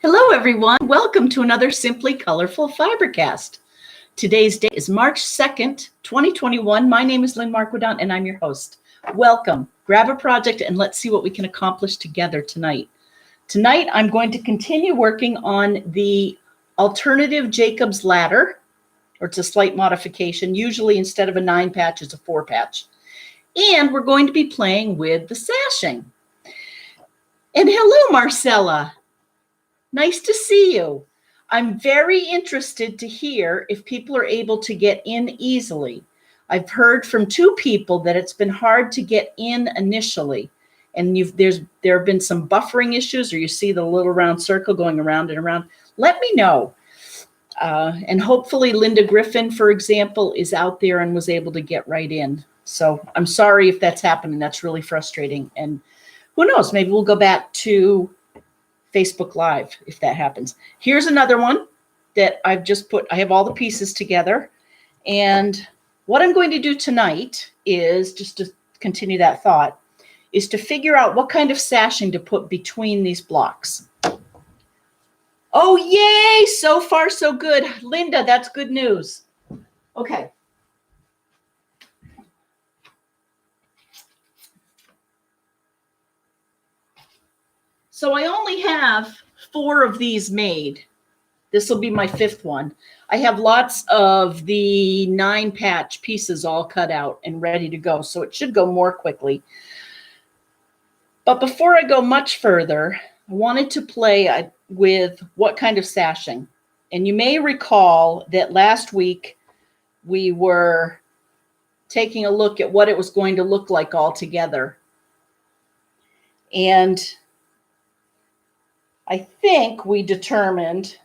Hello, everyone. Welcome to another Simply Colorful Fibercast. Today's date is March 2nd, 2021. My name is Lynn Marquidon, and I'm your host. Welcome. Grab a project, and let's see what we can accomplish together tonight. Tonight, I'm going to continue working on the alternative Jacob's ladder, or it's a slight modification. Usually, instead of a 9-patch, it's a 4-patch. And we're going to be playing with the sashing. And hello, Marcella. Nice to see you. I'm very interested to hear if people are able to get in easily. I've heard from 2 people that it's been hard to get in initially. And there have been some buffering issues, or you see the little round circle going around and around. Let me know. And hopefully Linda Griffin, for example, is out there and was able to get right in. So I'm sorry if that's happening. That's really frustrating. And who knows, maybe we'll go back to Facebook Live if that happens. Here's another one that I've just put. I have all the pieces together. And what I'm going to do tonight is, just to continue that thought, is to figure out what kind of sashing to put between these blocks. Oh, yay! So far, so good. Linda, that's good news. Okay. So I only have 4 of these made. This will be my 5th one. I have lots of the 9-patch pieces all cut out and ready to go, so it should go more quickly. But before I go much further, I wanted to play with what kind of sashing. And you may recall that last week we were taking a look at what it was going to look like all together. And I think we determined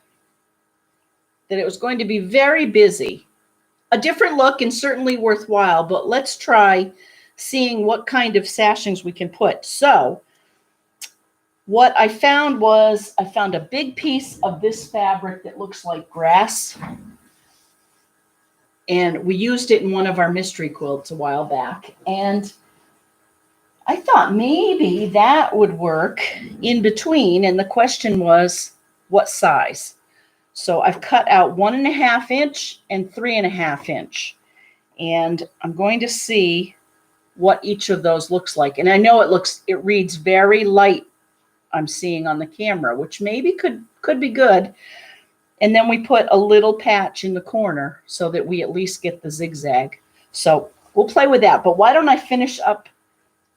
that it was going to be very busy. A different look and certainly worthwhile, but let's try seeing what kind of sashings we can put. So what I found was I found a big piece of this fabric that looks like grass. And we used it in one of our mystery quilts a while back. And I thought maybe that would work in between. And the question was, what size? So I've cut out 1.5 inch and 3.5 inch. And I'm going to see what each of those looks like. And I know it reads very light, I'm seeing on the camera, which maybe could be good. And then we put a little patch in the corner so that we at least get the zigzag. So we'll play with that. But why don't I finish up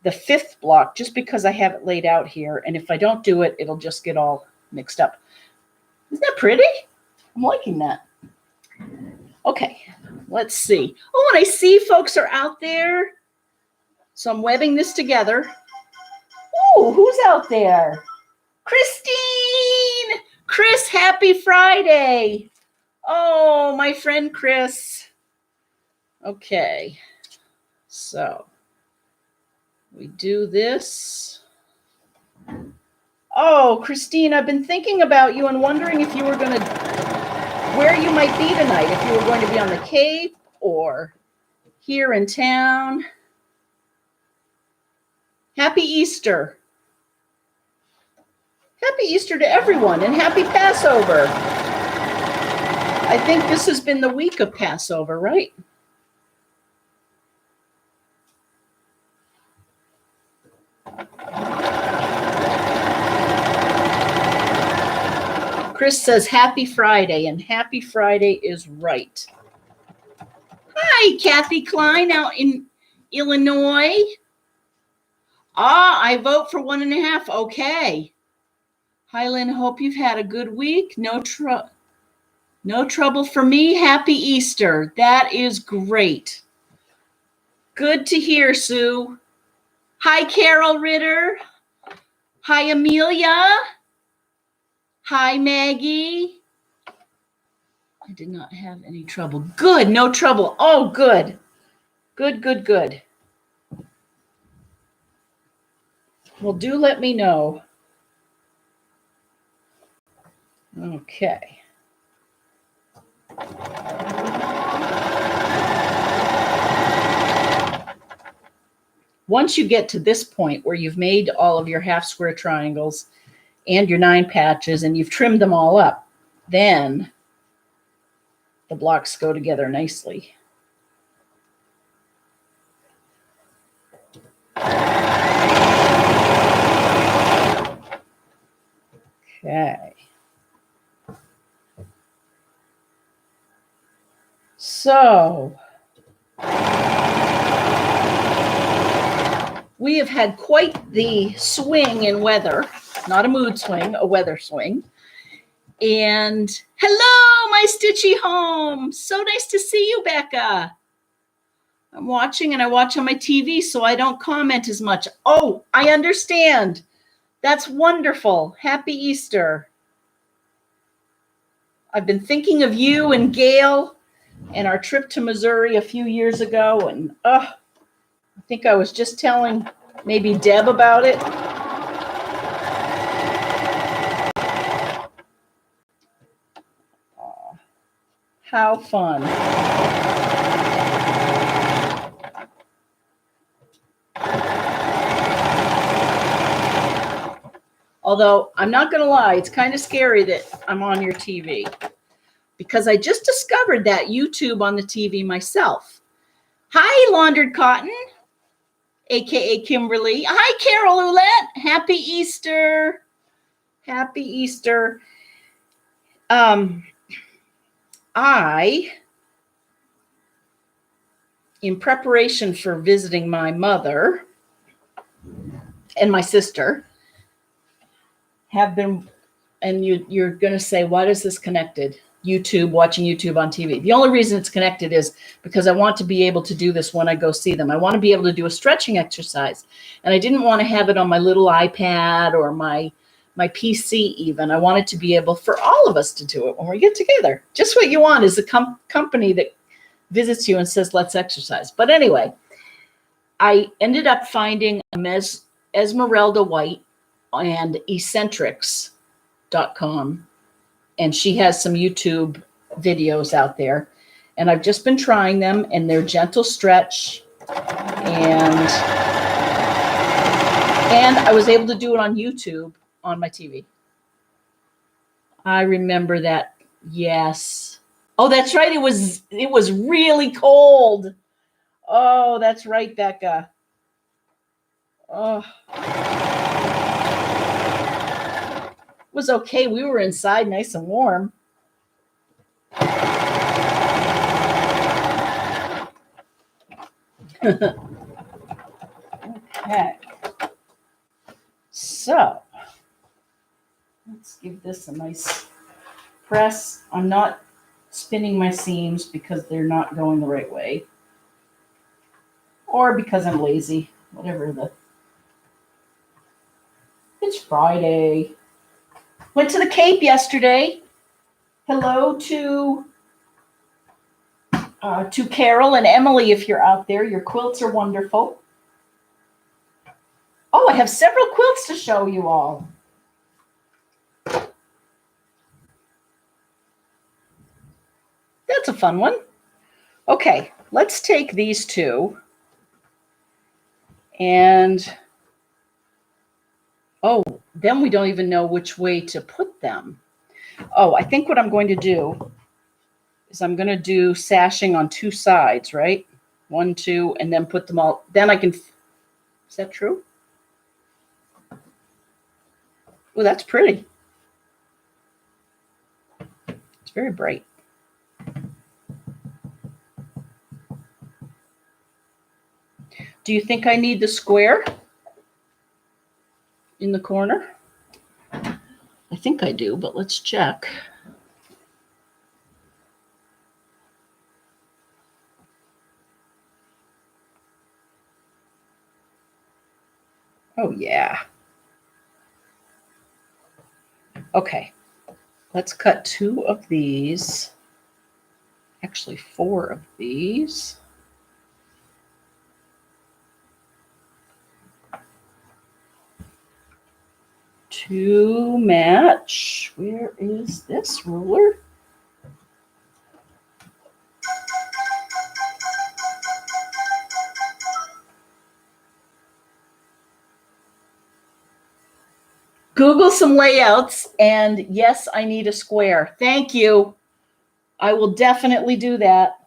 the 5th block, just because I have it laid out here. And if I don't do it, it'll just get all mixed up. Isn't that pretty? I'm liking that. Okay, let's see. Oh, and I see folks are out there. So I'm webbing this together. Oh, who's out there? Christine! Chris, happy Friday. Oh, my friend Chris. Okay, so we do this. Oh, Christine, I've been thinking about you and wondering if you were going to, where you might be tonight, if you were going to be on the Cape or here in town. Happy Easter. Happy Easter to everyone and happy Passover. I think this has been the week of Passover, right? Chris says happy Friday, and happy Friday is right. Hi, Kathy Klein out in Illinois. I vote for 1.5. Okay. Hi, Lynn. Hope you've had a good week. No trouble for me. Happy Easter. That is great. Good to hear, Sue. Hi, Carol Ritter. Hi, Amelia. Hi, Maggie. I did not have any trouble. Good, no trouble. Oh, good. Good, good, good. Well, do let me know. Okay. Once you get to this point where you've made all of your half square triangles and your 9 patches, and you've trimmed them all up, then the blocks go together nicely. Okay. So we have had quite the swing in weather, not a mood swing, a weather swing. And hello, my Stitchy home. So nice to see you, Becca. I'm watching, and I watch on my TV, so I don't comment as much. Oh, I understand. That's wonderful. Happy Easter. I've been thinking of you and Gail and our trip to Missouri a few years ago, and I think I was just telling maybe Deb about it. How fun. Although I'm not going to lie, it's kind of scary that I'm on your TV, because I just discovered that YouTube on the TV myself. Hi, Laundered Cotton, aka Kimberly. Hi, Carol Oulette. Happy Easter. Happy Easter. In preparation for visiting my mother and my sister, have been, and you're going to say, why is this connected? YouTube, watching YouTube on TV. The only reason it's connected is because I want to be able to do this when I go see them. I want to be able to do a stretching exercise, and I didn't want to have it on my little iPad or my PC even. I wanted to be able for all of us to do it when we get together. Just what you want is a company that visits you and says, let's exercise. But anyway, I ended up finding Esmeralda White and eccentrics.com. And she has some YouTube videos out there. And I've just been trying them, and they're gentle stretch. And I was able to do it on YouTube on my TV. I remember that. Yes. Oh, that's right. It was really cold. Oh, that's right, Becca. Oh. It was okay. We were inside nice and warm. Okay. So let's give this a nice press. I'm not spinning my seams because they're not going the right way, or because I'm lazy, whatever. It's Friday. Went to the Cape yesterday. Hello to Carol and Emily, if you're out there. Your quilts are wonderful. Oh, I have several quilts to show you all. That's a fun one. Okay, let's take these two. And, then we don't even know which way to put them. Oh, I think what I'm going to do is I'm going to do sashing on 2 sides, right? 1, 2, and then put them all. Then I can, is that true? Oh, that's pretty. It's very bright. Do you think I need the square in the corner? I think I do, but let's check. Oh, yeah. Okay, let's cut 2 of these. Actually, 4 of these. To match. Where is this ruler? Google some layouts, and yes, I need a square. Thank you. I will definitely do that.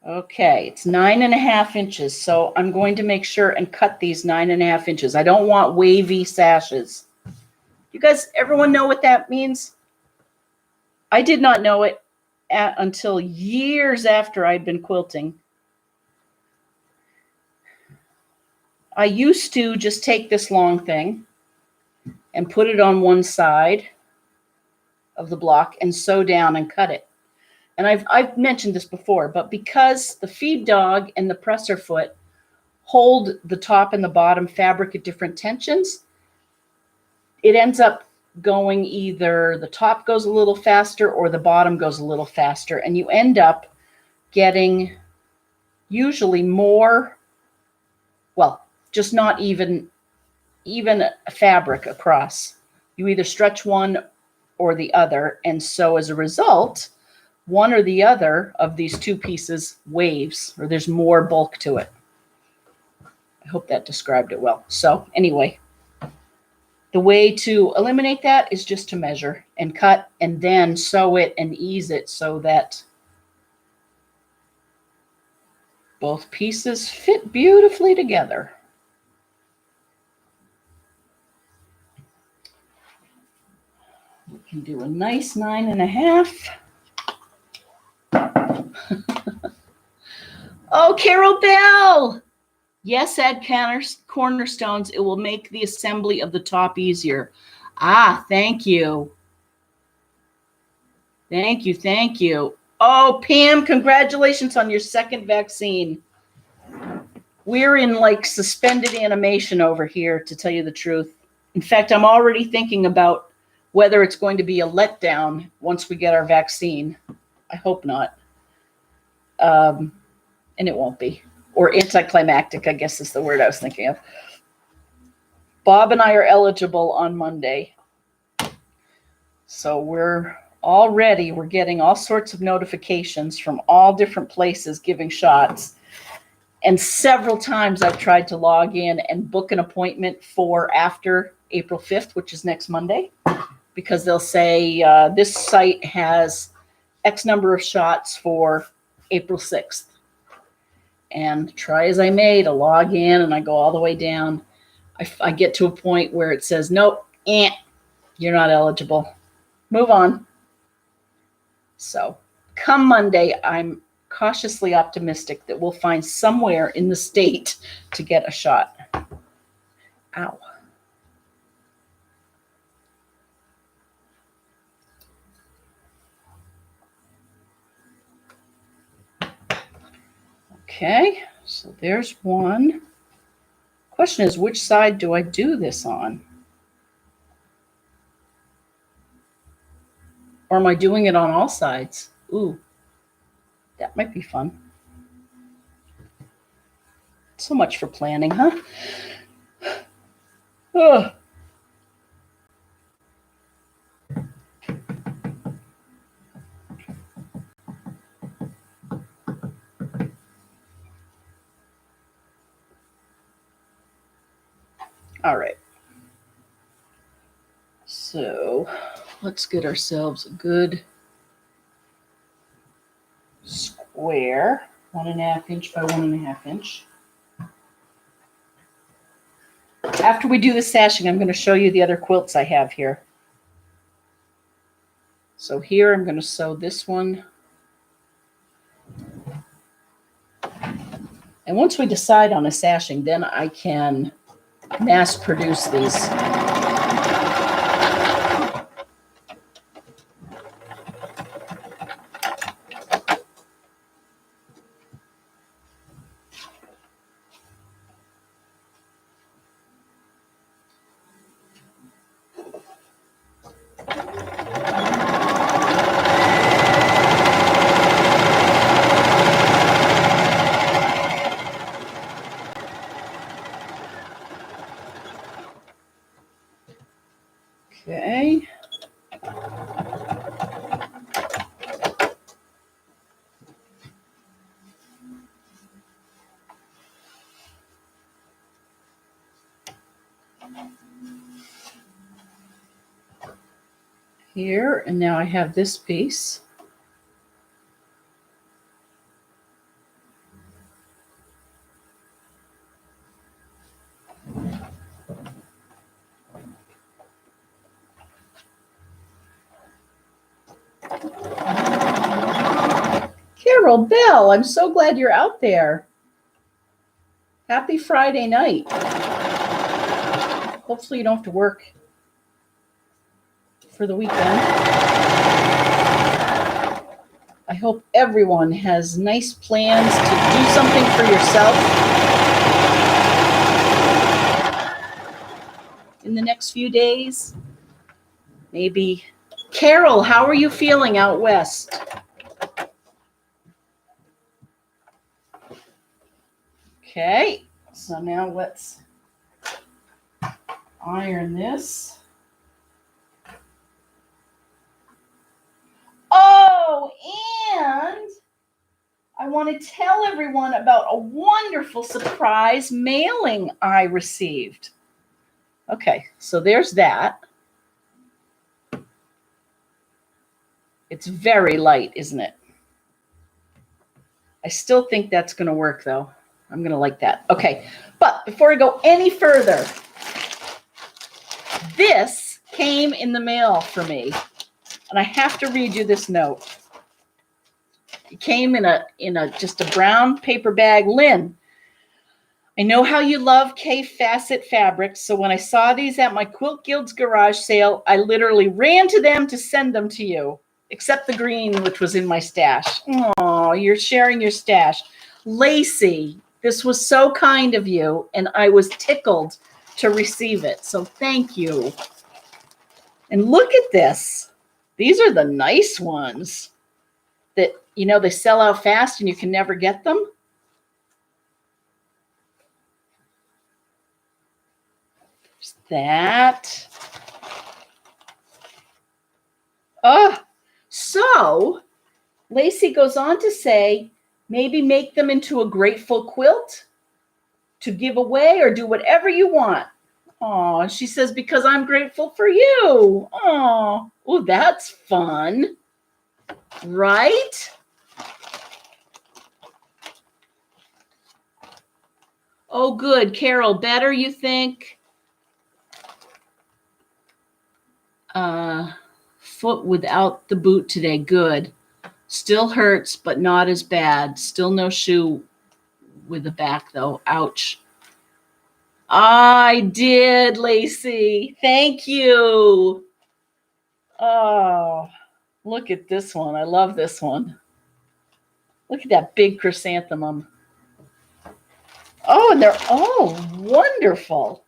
Okay, it's 9.5 inches, so I'm going to make sure and cut these 9.5 inches. I don't want wavy sashes. You guys, everyone know what that means? I did not know it until years after I'd been quilting. I used to just take this long thing and put it on one side of the block and sew down and cut it. And I've mentioned this before, but because the feed dog and the presser foot hold the top and the bottom fabric at different tensions, it ends up going either the top goes a little faster or the bottom goes a little faster, and you end up getting usually more, well, just not even fabric across. You either stretch one or the other, and so as a result, one or the other of these two pieces waves, or there's more bulk to it. I hope that described it well. So anyway, the way to eliminate that is just to measure and cut and then sew it and ease it so that both pieces fit beautifully together. We can do a nice 9.5. Oh, Carol Bell. Yes, add cornerstones. It will make the assembly of the top easier. Ah, thank you. Thank you, thank you. Oh, Pam, congratulations on your second vaccine. We're in like suspended animation over here, to tell you the truth. In fact, I'm already thinking about whether it's going to be a letdown once we get our vaccine. I hope not. And it won't be. Or anticlimactic, I guess is the word I was thinking of. Bob and I are eligible on Monday. So we're all ready. We're getting all sorts of notifications from all different places giving shots. And several times I've tried to log in and book an appointment for after April 5th, which is next Monday, because they'll say this site has X number of shots for April 6th. And try as I may to log in, and I go all the way down. I get to a point where it says, nope, you're not eligible. Move on. So come Monday, I'm cautiously optimistic that we'll find somewhere in the state to get a shot. Ow. Okay, so there's one. Question is, which side do I do this on? Or am I doing it on all sides? Ooh, that might be fun. So much for planning, huh? Ugh. All right. So let's get ourselves a good square, 1.5 inch by 1.5 inch. After we do the sashing, I'm going to show you the other quilts I have here. So here I'm going to sew this one. And once we decide on a sashing, then I can mass produce these. Okay. here, and now I have this piece. Carol Bell, I'm so glad you're out there. Happy Friday night. Hopefully you don't have to work for the weekend. I hope everyone has nice plans to do something for yourself in the next few days. Maybe. Carol, how are you feeling out west? Okay, so now let's iron this. Oh, and I want to tell everyone about a wonderful surprise mailing I received. Okay, so there's that. It's very light, isn't it? I still think that's going to work, though. I'm going to like that. Okay, but before I go any further, this came in the mail for me, and I have to read you this note. It came in a just a brown paper bag. Lynn, I know how you love K-facet fabrics, so when I saw these at my Quilt Guild's garage sale, I literally ran to them to send them to you, except the green, which was in my stash. Oh, you're sharing your stash. Lacey, this was so kind of you, and I was tickled to receive it, so thank you. And look at this. These are the nice ones that, you know, they sell out fast and you can never get them. There's that. Oh, so Lacey goes on to say, maybe make them into a grateful quilt to give away or do whatever you want. Oh, she says, because I'm grateful for you. Oh, that's fun. Right? Oh, good. Carol, better, you think? Foot without the boot today. Good. Still hurts, but not as bad. Still no shoe with the back, though. Ouch. I did, Lacey. Thank you. Oh, look at this one. I love this one. Look at that big chrysanthemum. Oh, and they're all wonderful.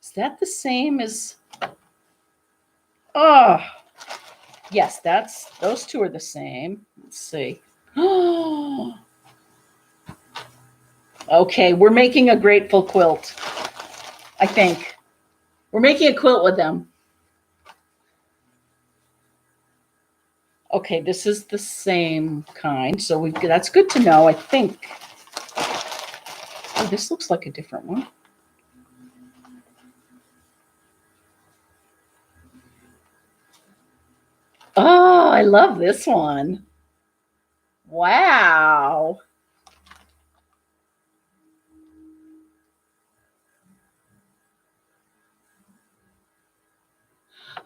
Is that the same as... Oh, yes, those two are the same. Let's see. Oh, okay, we're making a grateful quilt, I think. We're making a quilt with them. Okay, this is the same kind, so that's good to know, I think. Oh, this looks like a different one. Oh, I love this one. Wow.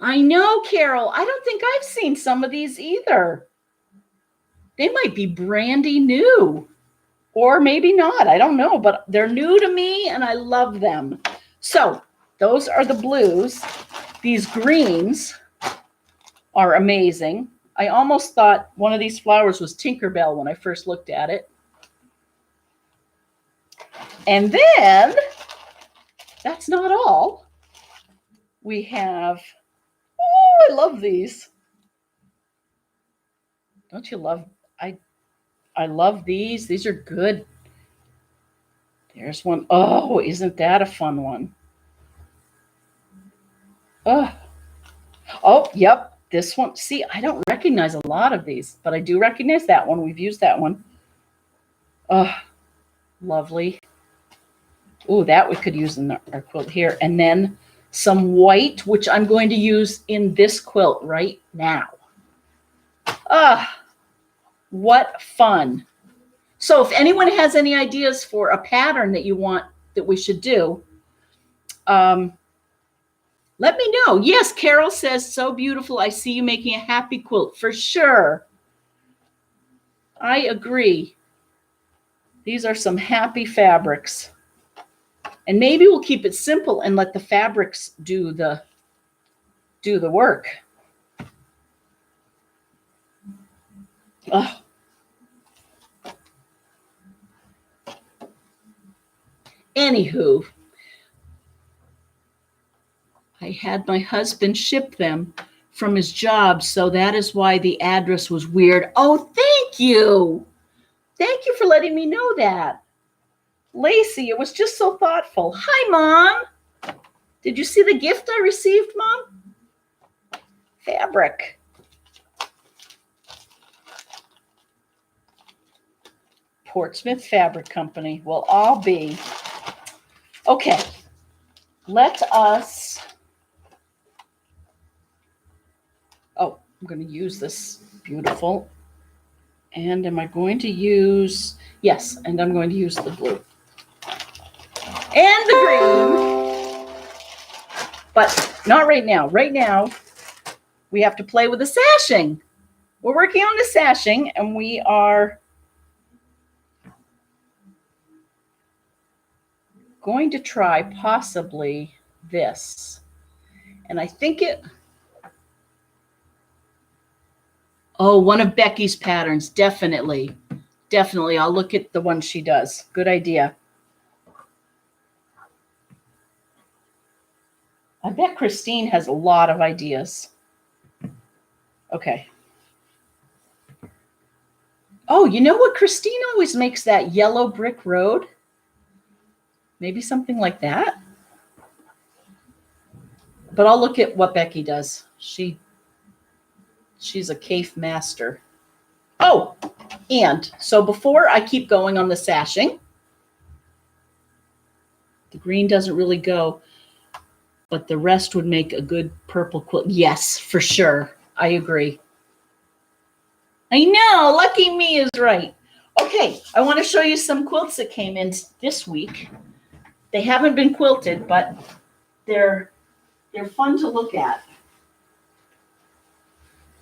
I know, Carol. I don't think I've seen some of these either. They might be brandy new, or maybe not. I don't know, but they're new to me and I love them. So those are the blues. These greens are amazing. I almost thought one of these flowers was Tinkerbell when I first looked at it. And then, that's not all. We have, oh, I love these. Don't you love, I love these. These are good. There's one. Oh, isn't that a fun one? Oh, yep. This one. See, I don't recognize a lot of these, but I do recognize that one. We've used that one. Oh, lovely. Oh, that we could use in our quilt here. And then some white, which I'm going to use in this quilt right now. Ah, what fun. So if anyone has any ideas for a pattern that you want that we should do, let me know. Yes, Carol says, so beautiful. I see you making a happy quilt. For sure. I agree. These are some happy fabrics. And maybe we'll keep it simple and let the fabrics do the work. Oh. Anywho, I had my husband ship them from his job, so that is why the address was weird. Oh, thank you. Thank you for letting me know that. Lacey, it was just so thoughtful. Hi, Mom. Did you see the gift I received, Mom? Fabric. Portsmouth Fabric Company will all be. Okay, let us. Oh, I'm going to use this beautiful. And am I going to use, yes, and I'm going to use the blue. And the green. But not right now. Right now, we have to play with the sashing. We're working on the sashing, and we are going to try possibly this. And I think it, oh, one of Becky's patterns, definitely. Definitely, I'll look at the one she does. Good idea. I bet Christine has a lot of ideas. Okay. Oh, you know what? Christine always makes that yellow brick road. Maybe something like that. But I'll look at what Becky does. She's a cave master. Oh, and so before I keep going on the sashing, the green doesn't really go, but the rest would make a good purple quilt. Yes, for sure. I agree. I know, lucky me is right. Okay, I want to show you some quilts that came in this week. They haven't been quilted, but they're fun to look at.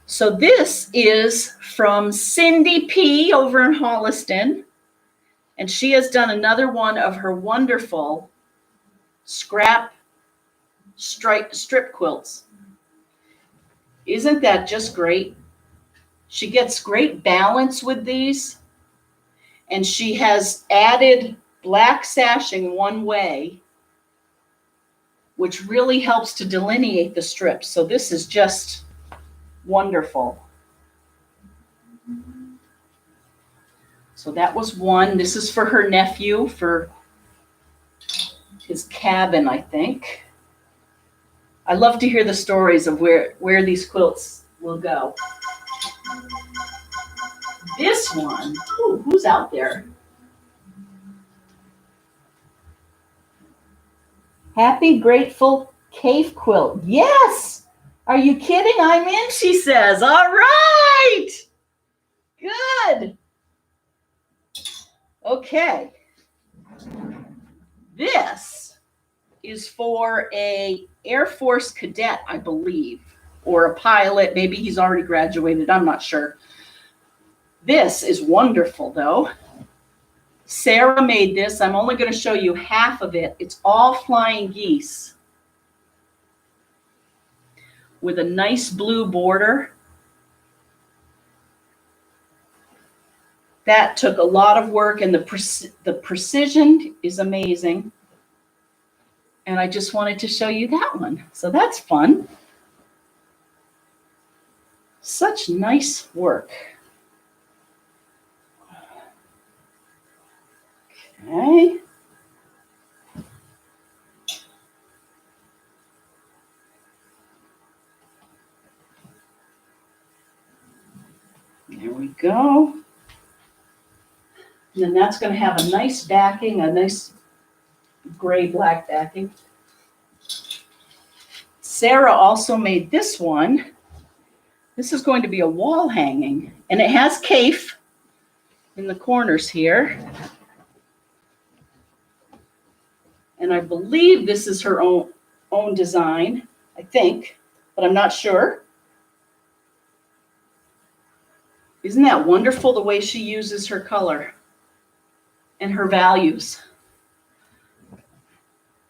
So this is from Cindy P. over in Holliston, and she has done another one of her wonderful scrap strip quilts. Isn't that just great? She gets great balance with these, and she has added black sashing one way, which really helps to delineate the strips. So this is just wonderful. So that was one. This is for her nephew for his cabin, I think. I love to hear the stories of where these quilts will go. This one, ooh, who's out there? Happy Grateful Cave Quilt. Yes! Are you kidding? I'm in, she says. All right! Good. Okay. This is for a Air Force cadet, I believe, or a pilot. Maybe he's already graduated. I'm not sure. This is wonderful, though. Sarah made this. I'm only going to show you half of it. It's all flying geese with a nice blue border. That took a lot of work, and the precision is amazing. And I just wanted to show you that one. So that's fun. Such nice work. Okay. There we go. And then that's going to have a nice backing, a nice gray-black backing. Sarah also made this one. This is going to be a wall hanging, and it has cafe in the corners here. And I believe this is her own design, I think, but I'm not sure. Isn't that wonderful, the way she uses her color and her values?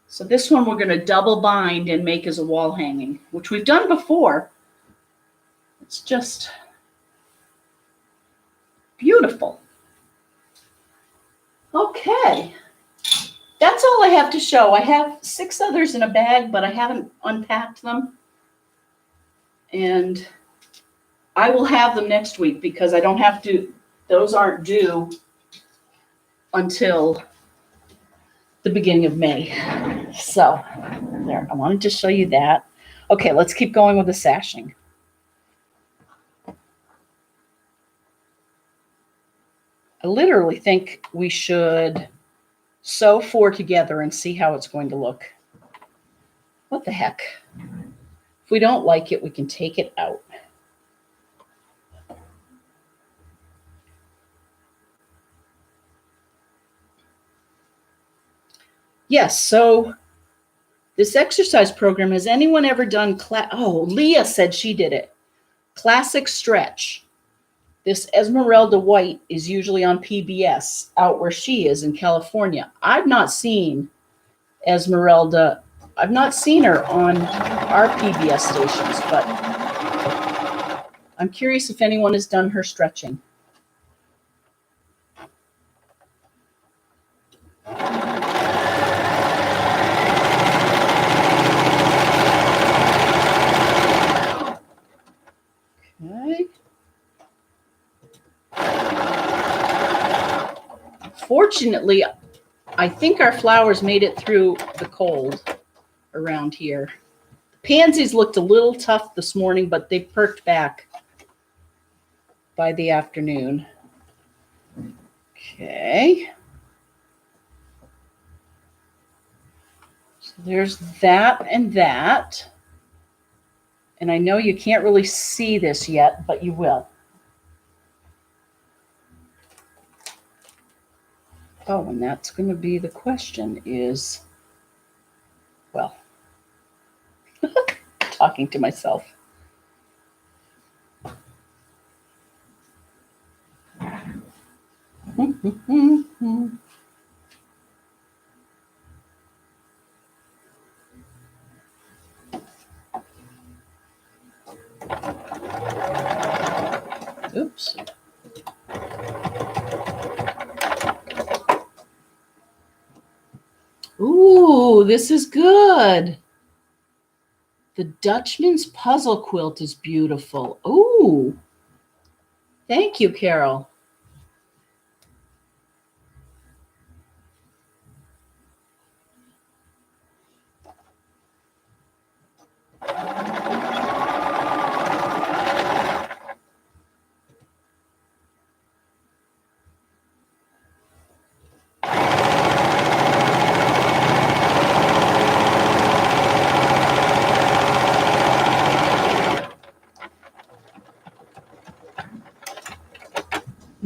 So this one we're going to double bind and make as a wall hanging, which we've done before. It's just beautiful. Okay, that's all I have to show. I have 6 others in a bag, but I haven't unpacked them. And I will have them next week because I don't have to, those aren't due until the beginning of May. So there, I wanted to show you that. Okay, let's keep going with the sashing. I literally think we should sew 4 together and see how it's going to look. What the heck? If we don't like it, we can take it out. Yes, so this exercise program, has anyone ever done oh, Leah said she did it. Classic stretch. This Esmeralda White is usually on PBS out where she is in California. I've not seen Esmeralda. I've not seen her on our PBS stations, but I'm curious if anyone has done her stretching. Okay. Fortunately, I think our flowers made it through the cold around here. Pansies looked a little tough this morning, but they perked back by the afternoon. Okay. So there's that and that. And I know you can't really see this yet, but you will. Oh, and that's going to be the question is, well, talking to myself. Oops. Ooh, this is good. The Dutchman's puzzle quilt is beautiful. Ooh. Thank you, Carol.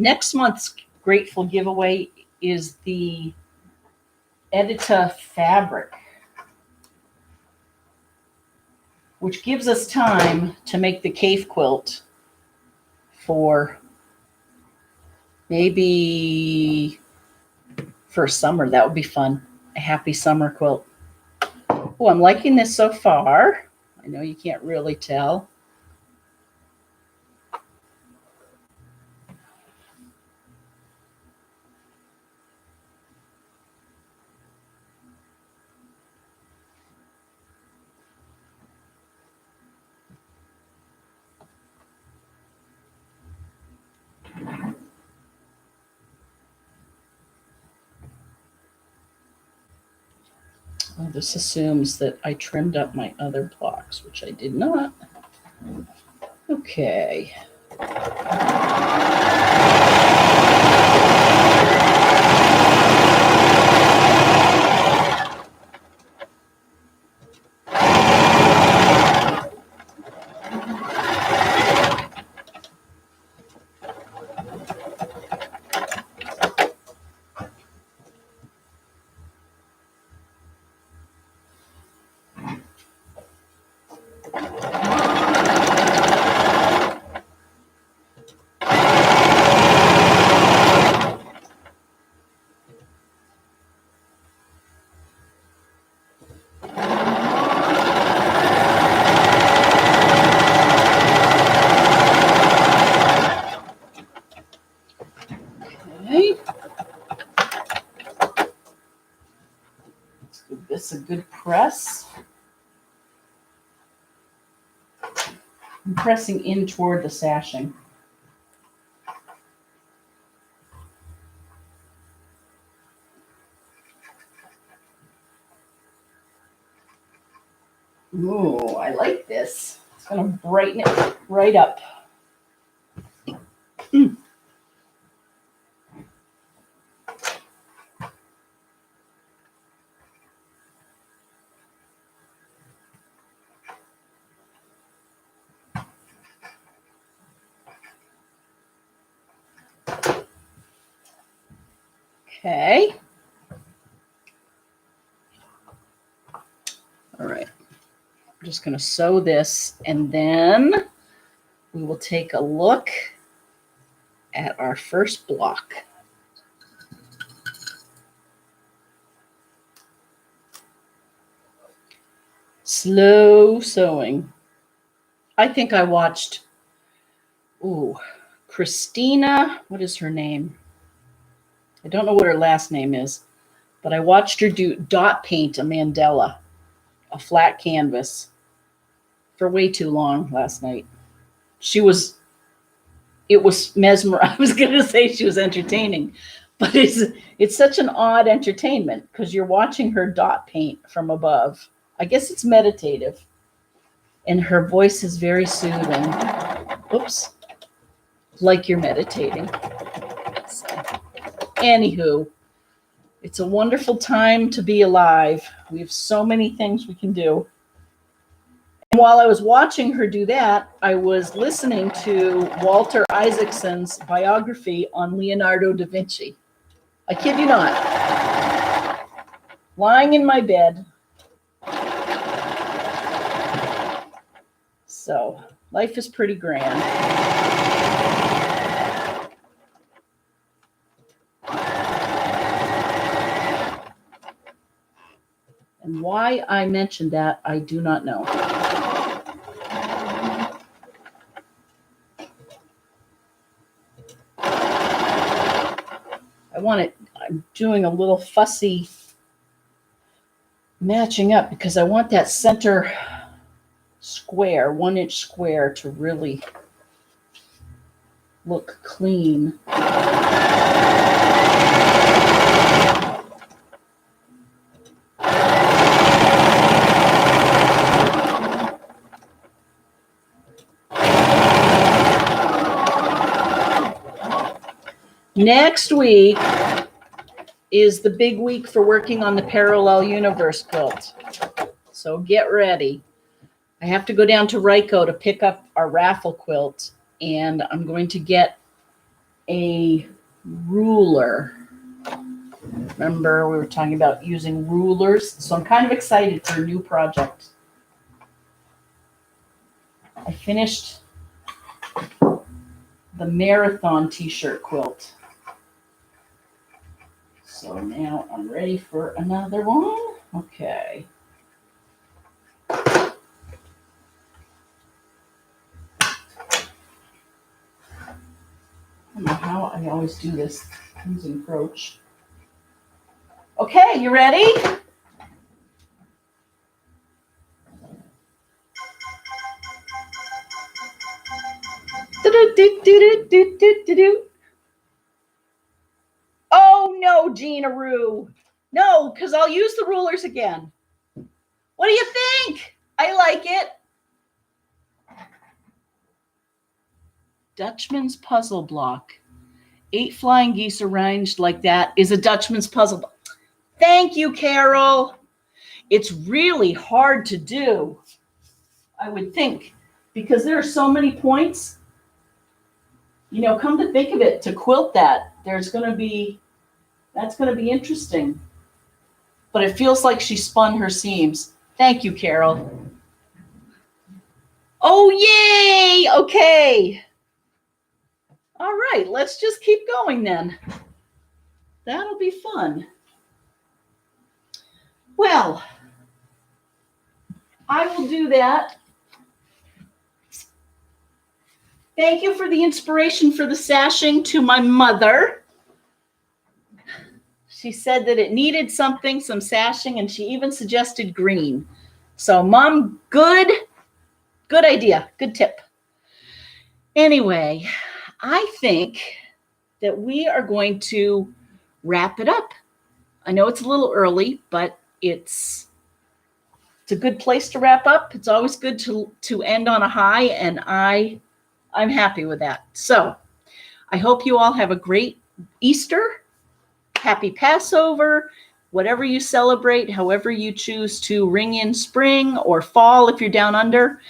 Next month's Grateful giveaway is the Edita fabric, which gives us time to make the cave quilt for maybe for summer. That would be fun. A happy summer quilt. Oh, I'm liking this so far. I know you can't really tell. Well, this assumes that I trimmed up my other blocks, which I did not. Okay. press. I'm pressing in toward the sashing. Ooh, I like this. It's going to brighten it right up. Okay. All right. I'm just going to sew this, and then we will take a look at our first block. Slow sewing. I think I watched, Christina, what is her name? I don't know what her last name is, but I watched her do dot paint a mandala, a flat canvas, for way too long last night. It was mesmerizing. I was going to say she was entertaining, but it's such an odd entertainment because you're watching her dot paint from above. I guess it's meditative, and her voice is very soothing. Oops, like you're meditating. So, anywho, it's a wonderful time to be alive. We have so many things we can do. And while I was watching her do that, I was listening to Walter Isaacson's biography on Leonardo da Vinci. I kid you not. Lying in my bed. So, life is pretty grand. And why I mentioned that, I do not know. I'm doing a little fussy matching up because I want that center square, 1-inch square, to really look clean. Next week is the big week for working on the Parallel Universe quilt. So get ready. I have to go down to Ryco to pick up our raffle quilt, and I'm going to get a ruler. Remember, we were talking about using rulers, so I'm kind of excited for a new project. I finished the marathon t-shirt quilt. So now I'm ready for another one. Okay. I don't know how I always do this using Croach. Okay, you ready? Oh no, Gina Rue. No, because I'll use the rulers again. What do you think? I like it. Dutchman's puzzle block. 8 flying geese arranged like that is a Dutchman's puzzle block. Thank you, Carol. It's really hard to do, I would think, because there are so many points. You know, come to think of it, to quilt that, that's going to be interesting. But it feels like she spun her seams. Thank you, Carol. Oh, yay! Okay. All right, let's just keep going then. That'll be fun. Well, I will do that. Thank you for the inspiration for the sashing to my mother. She said that it needed something, some sashing, and she even suggested green. So Mom, good idea, good tip. Anyway, I think that we are going to wrap it up. I know it's a little early, but it's a good place to wrap up. It's always good to end on a high, and I'm happy with that. So I hope you all have a great Easter, happy Passover, whatever you celebrate, however you choose to ring in spring or fall if you're down under.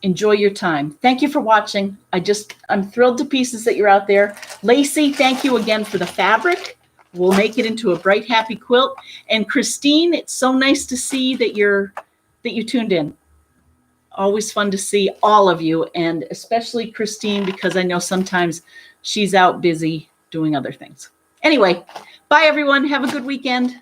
Enjoy your time. Thank you for watching. I'm thrilled to pieces that you're out there. Lacey, thank you again for the fabric. We'll make it into a bright, happy quilt. And Christine, it's so nice to see that you tuned in. Always fun to see all of you, and especially Christine, because I know sometimes she's out busy doing other things. Anyway, bye everyone. Have a good weekend.